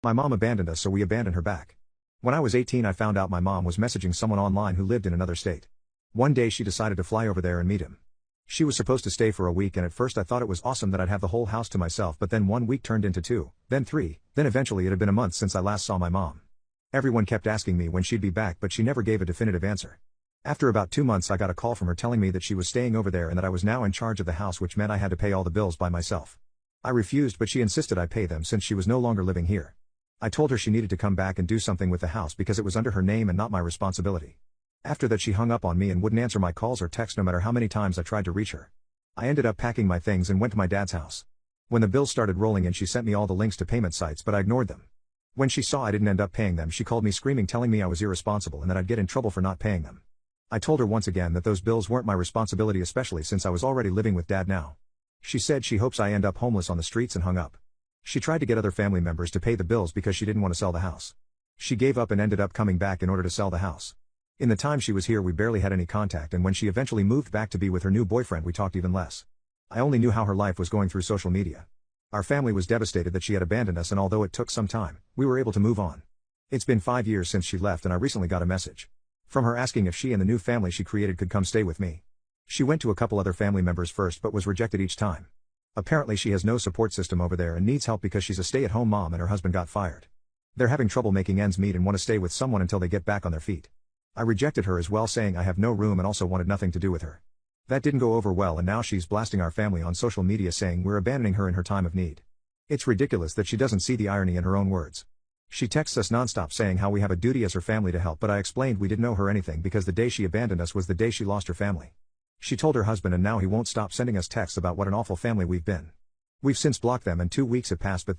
My mom abandoned us, so we abandoned her back. When I was 18, I found out my mom was messaging someone online who lived in another state. One day she decided to fly over there and meet him. She was supposed to stay for a week, and at first I thought it was awesome that I'd have the whole house to myself, but then 1 week turned into 2, then 3, then eventually it had been a month since I last saw my mom. Everyone kept asking me when she'd be back, but she never gave a definitive answer. After about 2 months I got a call from her telling me that she was staying over there and that I was now in charge of the house, which meant I had to pay all the bills by myself. I refused, but she insisted I pay them since she was no longer living here. I told her she needed to come back and do something with the house because it was under her name and not my responsibility. After that she hung up on me and wouldn't answer my calls or texts no matter how many times I tried to reach her. I ended up packing my things and went to my dad's house. When the bills started rolling in, she sent me all the links to payment sites, but I ignored them. When she saw I didn't end up paying them, she called me screaming, telling me I was irresponsible and that I'd get in trouble for not paying them. I told her once again that those bills weren't my responsibility, especially since I was already living with Dad now. She said she hopes I end up homeless on the streets and hung up. She tried to get other family members to pay the bills because she didn't want to sell the house. She gave up and ended up coming back in order to sell the house. In the time she was here we barely had any contact, and when she eventually moved back to be with her new boyfriend we talked even less. I only knew how her life was going through social media. Our family was devastated that she had abandoned us, and although it took some time, we were able to move on. It's been 5 years since she left, and I recently got a message from her asking if she and the new family she created could come stay with me. She went to a couple other family members first but was rejected each time. Apparently she has no support system over there and needs help because she's a stay-at-home mom and her husband got fired. They're having trouble making ends meet and want to stay with someone until they get back on their feet. I rejected her as well, saying I have no room and also wanted nothing to do with her. That didn't go over well, and now she's blasting our family on social media saying we're abandoning her in her time of need. It's ridiculous that she doesn't see the irony in her own words. She texts us nonstop saying how we have a duty as her family to help, but I explained we didn't owe her anything because the day she abandoned us was the day she lost her family. She told her husband, and now he won't stop sending us texts about what an awful family we've been. We've since blocked them and 2 weeks have passed, but